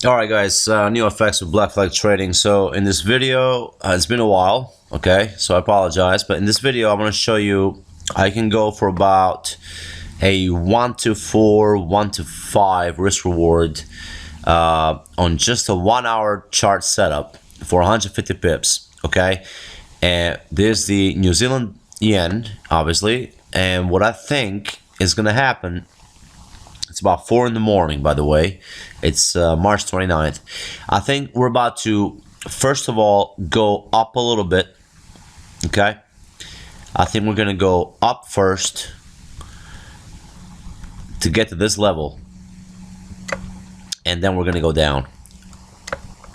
Alright guys, new effects with black flag trading. So in this video, it's been a while, okay, so I apologize, but in this video I'm going to show you I can go for about a 1 to 4, 1 to 5 risk reward on just a 1 hour chart setup for 150 pips, okay. And there's the New Zealand yen, obviously, and what I think is going to happen, it's about 4 in the morning, by the way. It's March 29th. I think we're about to, first of all, go up a little bit. Okay? I think we're going to go up first to get to this level. And then we're going to go down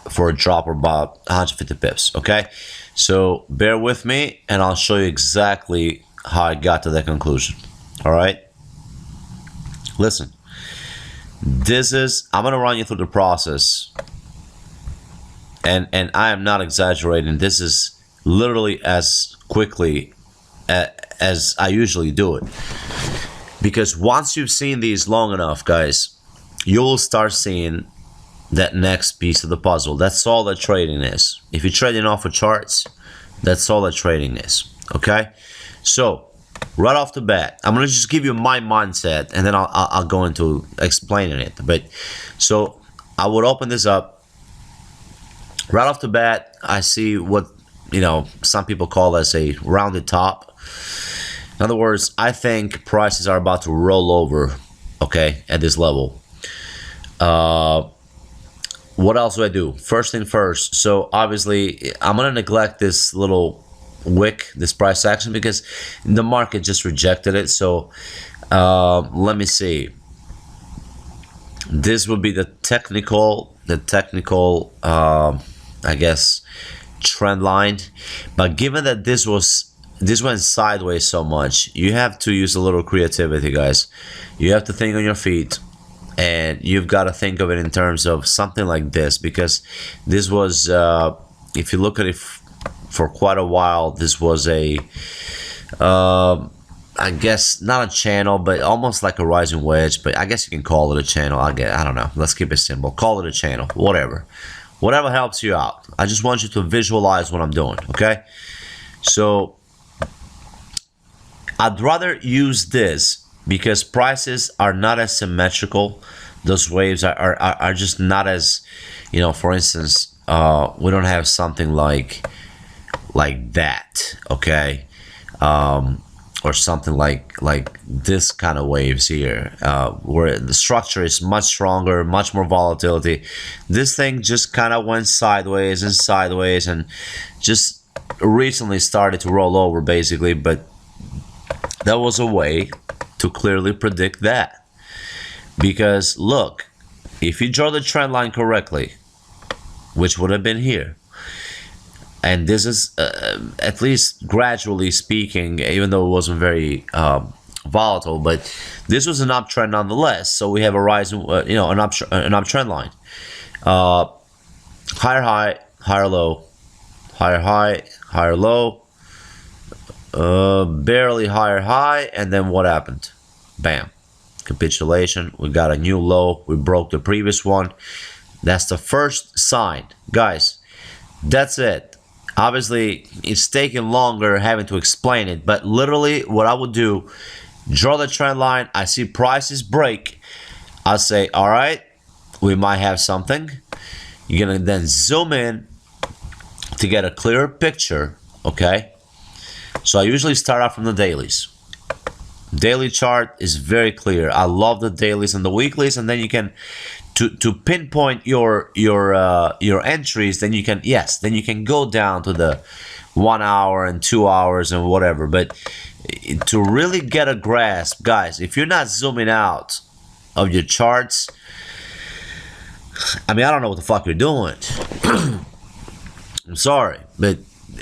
for a drop of about 150 pips. Okay? So bear with me and I'll show you exactly how I got to that conclusion. Alright? Listen. I'm gonna run you through the process, and I am not exaggerating. This is literally as quickly as I usually do it, because once you've seen these long enough, guys, you'll start seeing that next piece of the puzzle. That's all that trading is. If you're trading off of charts, that's all that trading is. Okay, so right off the bat, I'm gonna just give you my mindset, and then I'll go into explaining it. But so I would open this up. Right off the bat, I see what some people call as a rounded top. In other words, I think prices are about to roll over, okay, at this level. What else do I do? First thing first. So obviously, I'm gonna neglect this little wick, this price action, because the market just rejected it. So let me see. This would be the technical I guess trend line. But given that this went sideways so much, you have to use a little creativity, guys. You have to think on your feet, and you've got to think of it in terms of something like this, because this was if you look at it for quite a while, this was a I guess not a channel, but almost like a rising wedge. But I guess you can call it a channel. I don't know, let's keep it simple, call it a channel, whatever helps you out. I just want you to visualize what I'm doing. Okay, so I'd rather use this because prices are not as symmetrical. Those waves are just not as, for instance, we don't have something like that, okay, or something like this kind of waves here, where the structure is much stronger, much more volatility. This thing just kind of went sideways and just recently started to roll over, basically. But that was a way to clearly predict that, because look, if you draw the trend line correctly, which would have been here, and this is at least gradually speaking, even though it wasn't very volatile, but this was an uptrend nonetheless. So we have a rise, an uptrend line, higher high, higher low, higher high, higher low, barely higher high, and then what happened? Bam, capitulation. We got a new low. We broke the previous one. That's the first sign, guys. That's it. Obviously, it's taking longer having to explain it, but literally what I would do, draw the trend line. I see prices break. I say, all right, we might have something. You're gonna then zoom in to get a clearer picture, okay? So I usually start out from the dailies. Daily chart is very clear. I love the dailies and the weeklies, and then you can to pinpoint your entries. Then you can go down to the 1 hour and 2 hours and whatever. But to really get a grasp, guys, if you're not zooming out of your charts, I mean, I don't know what the fuck you're doing. I'm sorry, but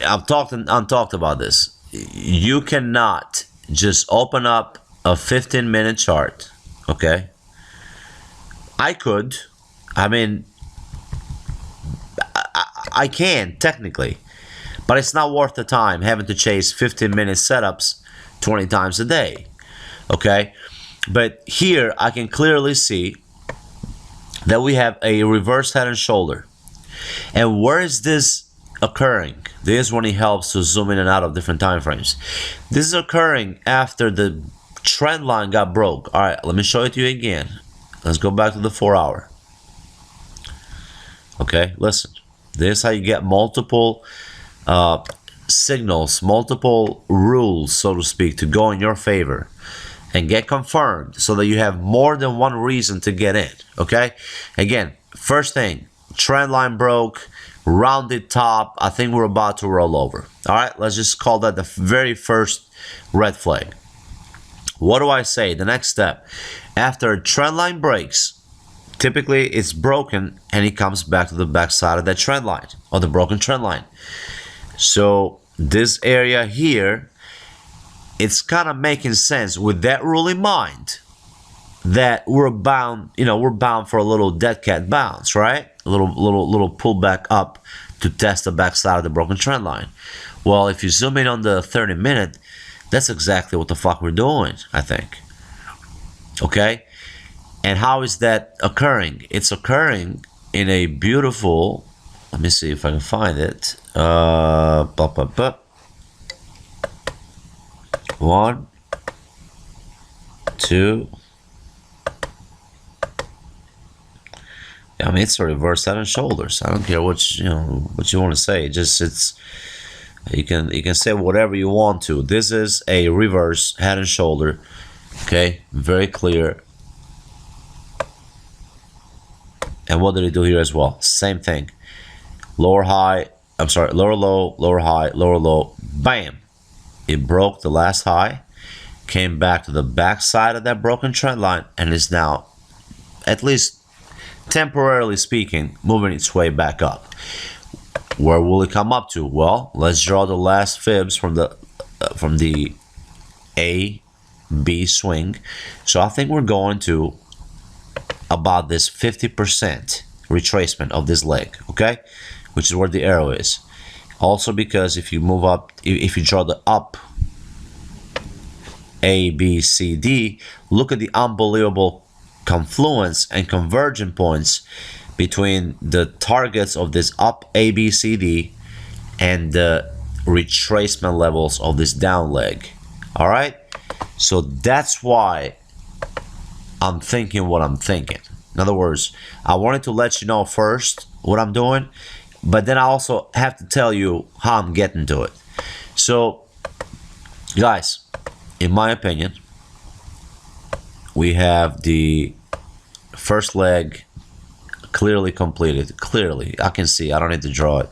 I've talked about this. You cannot just open up a 15-minute chart, okay? I could. I mean, I can, technically. But it's not worth the time having to chase 15-minute setups 20 times a day, okay? But here, I can clearly see that we have a reverse head and shoulder. And where is this occurring? This is when it helps to zoom in and out of different time frames. This is occurring after the trend line got broke. All right, let me show it to you again. Let's go back to the 4 hour. Okay, listen. This is how you get multiple signals, multiple rules, so to speak, to go in your favor and get confirmed so that you have more than one reason to get in. Okay, again, first thing, trend line broke, rounded top. I think we're about to roll over. All right, let's just call that the very first red flag. What do I say? The next step, after a trend line breaks, typically it's broken and it comes back to the back side of that trend line or the broken trend line. So this area here, it's kind of making sense with that rule in mind that we're bound, we're bound for a little dead cat bounce, right? A little pullback up to test the backside of the broken trend line. Well, if you zoom in on the 30-minute, that's exactly what the fuck we're doing, I think. Okay? And how is that occurring? It's occurring in a beautiful, let me see if I can find it. 1, 2. I mean, it's a reverse head and shoulders. I don't care what you want to say. You can say whatever you want to. This is a reverse head and shoulder. Okay, very clear. And what did it do here as well? Same thing. Lower high. I'm sorry. Lower low. Lower high. Lower low. Bam. It broke the last high. Came back to the back side of that broken trend line and is now, at least temporarily speaking, moving its way back up. Where will it come up to? Well, let's draw the last fibs from the A, B swing. So I think we're going to about this 50% retracement of this leg, okay? Which is where the arrow is. Also because if you move up, if you draw the up A, B, C, D, look at the unbelievable confluence and convergent points between the targets of this up A, B, C, D and the retracement levels of this down leg. All right, so that's why I'm thinking what I'm thinking. In other words, I wanted to let you know first what I'm doing, but then I also have to tell you how I'm getting to it. So guys, in my opinion, we have the first leg clearly completed. Clearly, I can see. I don't need to draw it.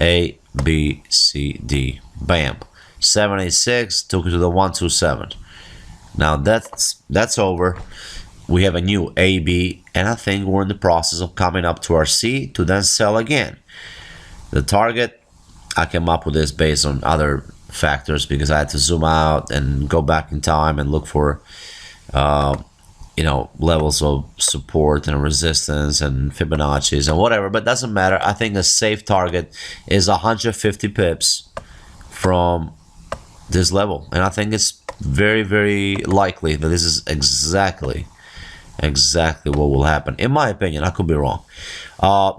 A, B, C, D. Bam. 786 took it to the 127. Now that's over. We have a new A, B, and I think we're in the process of coming up to our C to then sell again. The target, I came up with this based on other factors because I had to zoom out and go back in time and look for levels of support and resistance and Fibonacci's and whatever, but doesn't matter. I think a safe target is 150 pips from this level, and I think it's very, very likely that this is exactly what will happen. In my opinion, I could be wrong.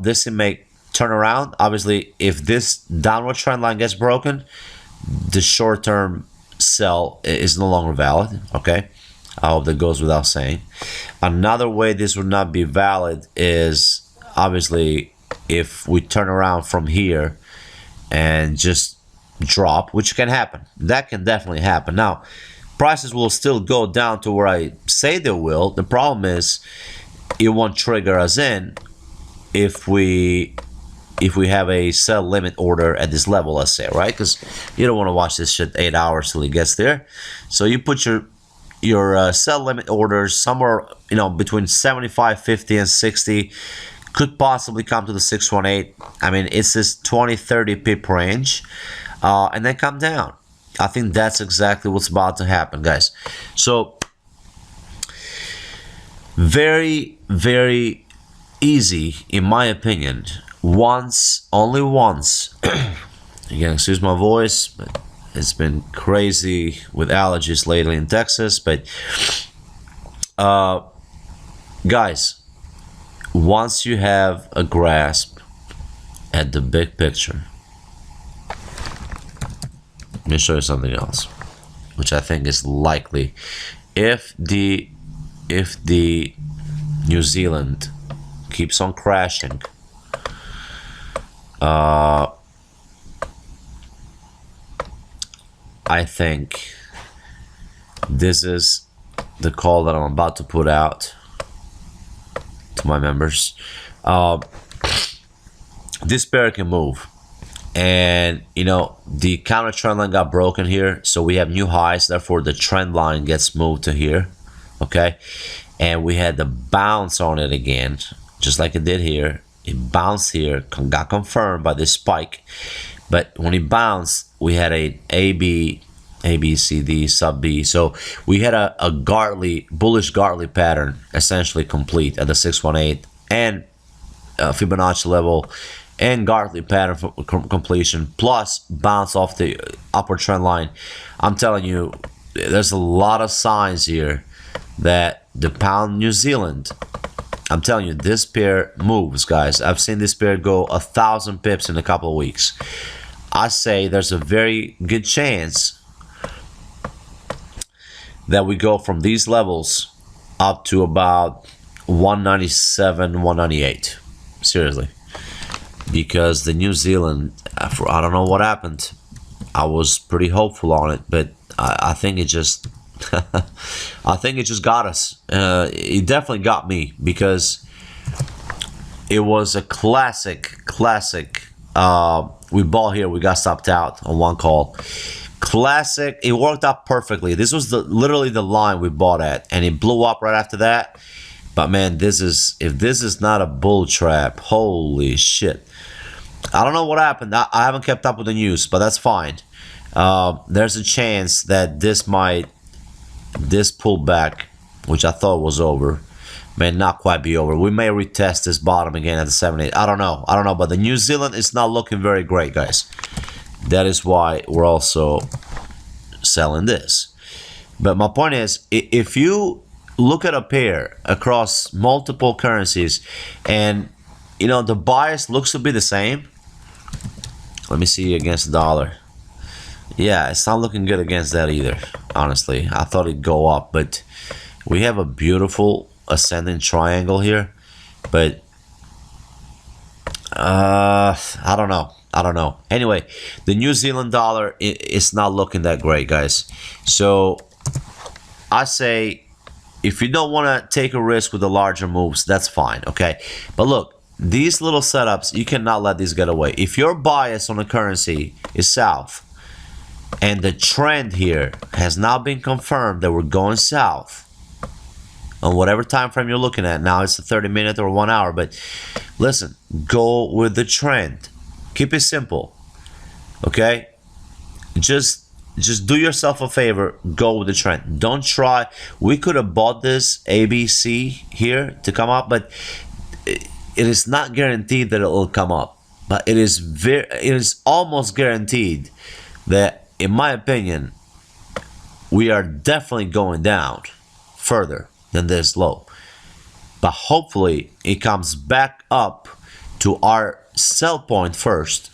This may turn around. Obviously, if this downward trend line gets broken, the short-term sell is no longer valid. Okay, I hope that goes without saying. Another way this would not be valid is obviously if we turn around from here and just drop, which can happen. That can definitely happen. Now, prices will still go down to where I say they will. The problem is it won't trigger us in if we have a sell limit order at this level, let's say, right? Because you don't want to watch this shit 8 hours till it gets there. So you put your sell limit orders somewhere, between 75, 50, and 60. Could possibly come to the 618. I mean, it's this 20, 30 pip range, and then come down. I think that's exactly what's about to happen, guys. So very, very easy, in my opinion. Only once. Again, excuse my voice, but it's been crazy with allergies lately in Texas. But guys, once you have a grasp at the big picture, let me show you something else, which I think is likely. If the New Zealand keeps on crashing, I think this is the call that I'm about to put out to my members. This pair can move, and you know the counter trend line got broken here, so we have new highs. Therefore, the trend line gets moved to here, okay? And we had the bounce on it again, just like it did here. It bounced here, got confirmed by this spike, but when it bounced, we had a ABCD sub B. So we had a bullish Gartley pattern essentially complete at the 618 and Fibonacci level, and Gartley pattern for completion, plus bounce off the upward trend line. I'm telling you, there's a lot of signs here that the pound New Zealand, I'm telling you, this pair moves, guys. I've seen this pair go 1,000 pips in a couple of weeks. I say there's a very good chance that we go from these levels up to about 197, 198. Seriously. Because the New Zealand, I don't know what happened. I was pretty hopeful on it, but I think it just I think it just got us. It definitely got me, because it was a classic. We bought here, we got stopped out on one call. Classic. It worked out perfectly. This was literally the line we bought at, and it blew up right after that. But man, if this is not a bull trap, holy shit. I don't know what happened. I haven't kept up with the news, but that's fine. There's a chance that this pullback, which I thought was over, may not quite be over. We may retest this bottom again at the 7-8. I don't know, but the New Zealand is not looking very great, guys. That is why we're also selling this. But my point is, if you look at a pair across multiple currencies, and you know the bias looks to be the same. Let me see against the dollar. Yeah, it's not looking good against that either, honestly. I thought it'd go up, but we have a beautiful ascending triangle here. But I don't know. Anyway, the New Zealand dollar is not looking that great, guys. So I say, if you don't want to take a risk with the larger moves, that's fine, okay? But look, these little setups, you cannot let these get away. If your bias on a currency is south, and the trend here has now been confirmed that we're going south, on whatever time frame you're looking at, now it's a 30-minute or 1 hour, but listen, go with the trend. Keep it simple, okay? Just do yourself a favor, go with the trend. Don't try. We could have bought this ABC here to come up, but it is not guaranteed that it will come up. But it is almost guaranteed that, in my opinion, we are definitely going down further than this low. But hopefully it comes back up to our sell point first,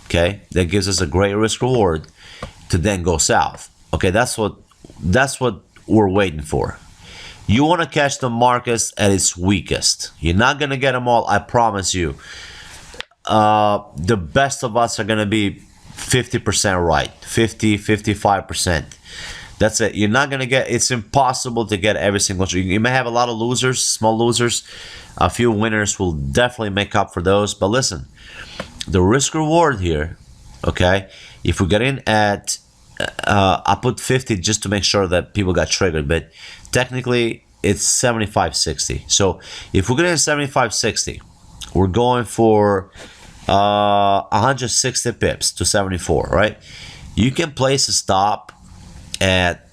okay? That gives us a great risk reward to then go south. Okay, that's what we're waiting for. You want to catch the markets at its weakest. You're not gonna get them all, I promise you. The best of us are gonna be 50% right, 55%. That's it. You're not gonna get. It's impossible to get every single. You may have a lot of losers, small losers. A few winners will definitely make up for those. But listen, the risk reward here, okay? If we get in at, I put 50 just to make sure that people got triggered, but technically it's 75.60. So if we get in 75.60, we're going for 160 pips to 74, right? You can place a stop at,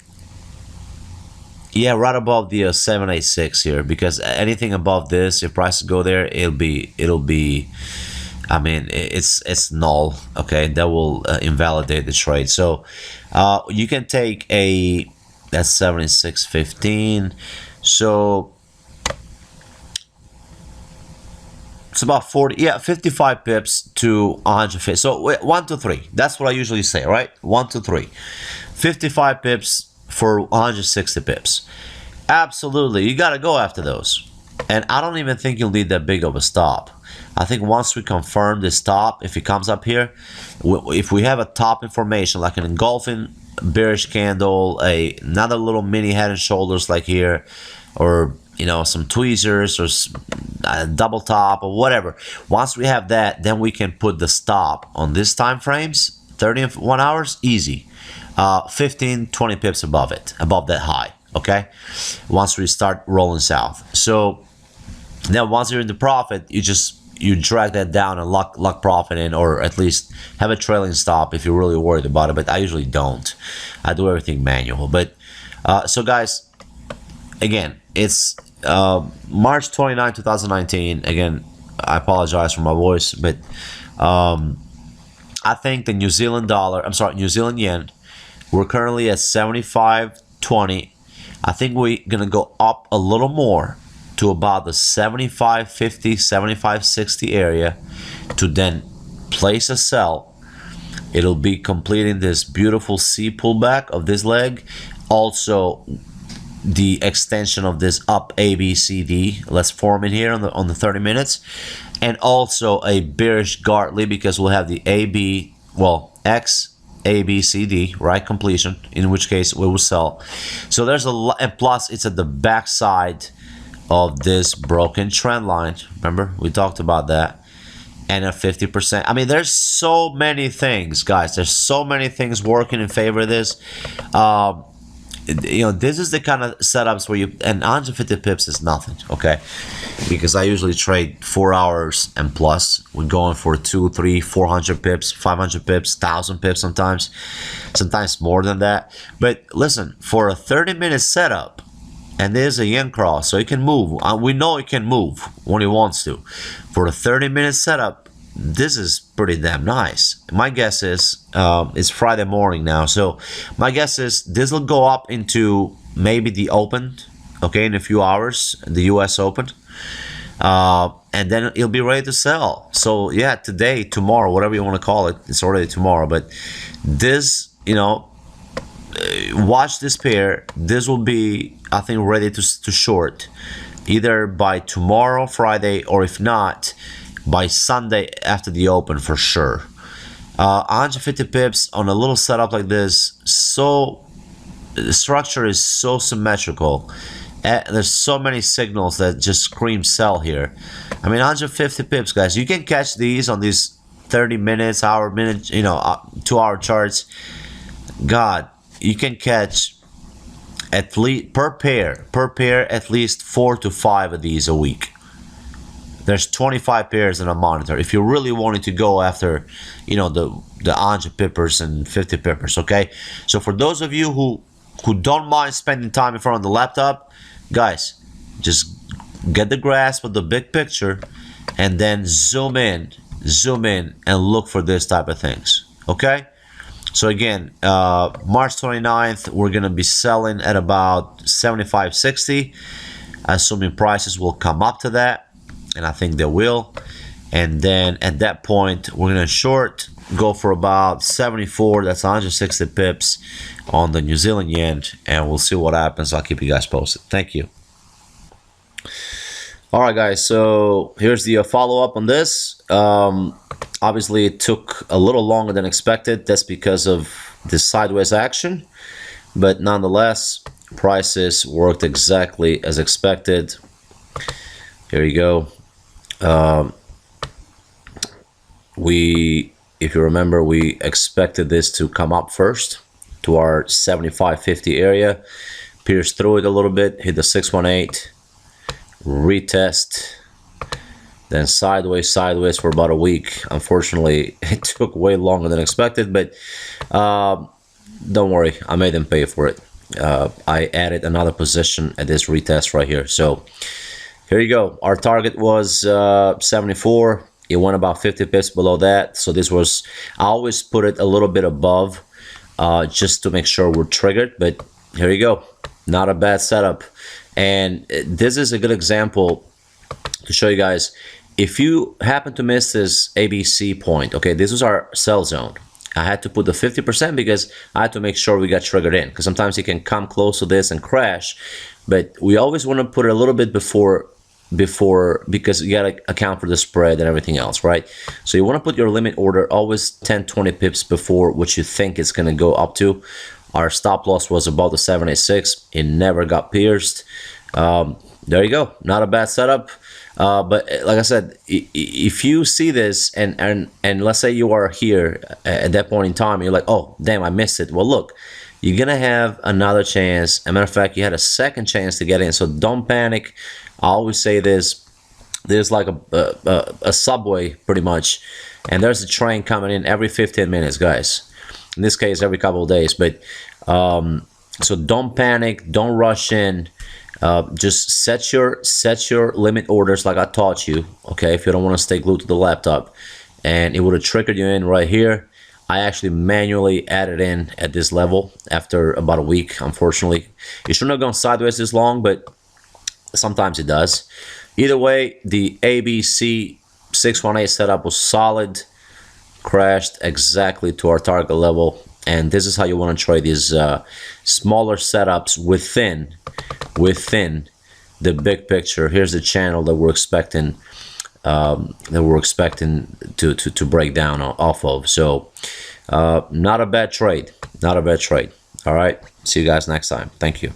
yeah, right above the 786 here, because anything above this, if prices go there, it'll be I mean, it's null, okay? That will invalidate the trade. So you can take that's 76.15. So It's about 40, yeah, 55 pips to 150. So 1 to 3. That's what I usually say, right? 1 to 3. 55 pips for 160 pips. Absolutely, you got to go after those. And I don't even think you'll need that big of a stop. I think once we confirm this top, if it comes up here, if we have a top information like an engulfing bearish candle, another little mini head and shoulders like here, or you know, some tweezers or a double top or whatever. Once we have that, then we can put the stop on these time frames, 31 hours, easy. 15, 20 pips above it, above that high, okay? Once we start rolling south. So then once you're in the profit, you drag that down and lock profit in, or at least have a trailing stop if you're really worried about it, but I usually don't. I do everything manual. But so guys, again, it's March 29, 2019. Again, I apologize for my voice, but I think the New Zealand yen, we're currently at 75.20. I think we're gonna go up a little more to about the 75.50, 75.60 area to then place a sell. It'll be completing this beautiful C pullback of this leg. Also, the extension of this up ABCD, let's form it here on the 30 minutes, and also a bearish Gartley, because we'll have the X ABCD, right, completion, in which case we will sell. So there's a lot, and plus it's at the back side of this broken trend line. Remember, we talked about that. And a 50%. I mean, there's so many things, guys. There's so many things working in favor of this. You know, this is the kind of setups where and 150 pips is nothing, okay? Because I usually trade 4 hours and plus. We're going for 200, 300, 400 pips, 500 pips, 1,000 pips sometimes more than that. But listen, for a 30-minute setup, and there's a yen cross, so it can move. We know it can move when it wants to. For a 30-minute setup, this is pretty damn nice. My guess is, it's Friday morning now, so my guess is this will go up into maybe the open, okay, in a few hours, the US Open, and then it'll be ready to sell. So yeah, today, tomorrow, whatever you want to call it, it's already tomorrow, but this, you know, watch this pair. This will be, I think, ready to short either by tomorrow, Friday, or if not, by Sunday after the open for sure. 150 pips on a little setup like this. So the structure is so symmetrical. There's so many signals that just scream sell here. I mean, 150 pips, guys. You can catch these on these 30 minutes, hour, minute, you know, 2-hour charts. God, you can catch at least per pair at least 4 to 5 of these a week. There's 25 pairs in a monitor if you really wanted to go after, you know, the 100 pippers and 50 pippers, okay? So for those of you who don't mind spending time in front of the laptop, guys, just get the grasp of the big picture and then zoom in and look for this type of things, okay? So again, March 29th, we're gonna be selling at about 75.60, assuming prices will come up to that, and I think they will. And then at that point, we're gonna short, go for about 74. That's 160 pips on the New Zealand yen, and we'll see what happens. I'll keep you guys posted. Thank you. All right, guys. So here's the follow-up on this. Obviously, it took a little longer than expected. That's because of this sideways action, but nonetheless, prices worked exactly as expected. Here you go. If you remember, we expected this to come up first to our 75.50 area, pierce through it a little bit, hit the 618, retest, then sideways for about a week. Unfortunately, it took way longer than expected, but don't worry, I made them pay for it. I added another position at this retest right here. So here you go. Our target was 74. It went about 50 pips below that. So this was, I always put it a little bit above just to make sure we're triggered. But here you go. Not a bad setup. And this is a good example to show you guys. if you happen to miss this ABC point, okay, this was our sell zone. I had to put the 50% because I had to make sure we got triggered in, because sometimes you can come close to this and crash, but we always want to put it a little bit before, because you got to account for the spread and everything else, right? So you want to put your limit order always 10-20 pips before what you think it's going to go up to. Our stop loss was about the 786. It never got pierced. There you go. Not a bad setup. But like I said, if you see this and let's say you are here at that point in time, you're like, oh, damn, I missed it. Well, look, you're going to have another chance. As a matter of fact, you had a second chance to get in. So don't panic. I always say this. There's like a subway pretty much. And there's a train coming in every 15 minutes, guys. In this case, every couple of days. But so don't panic. Don't rush in. Just set your limit orders like I taught you, okay, if you don't want to stay glued to the laptop. And it would have triggered you in right here. I actually manually added in at this level after about a week, unfortunately. It shouldn't have gone sideways this long, but sometimes it does. Either way, the ABC 618 setup was solid, crashed exactly to our target level. And this is how you want to trade these smaller setups within the big picture. Here's the channel that we're expecting to break down off of. So not a bad trade. All right, see you guys next time. Thank you.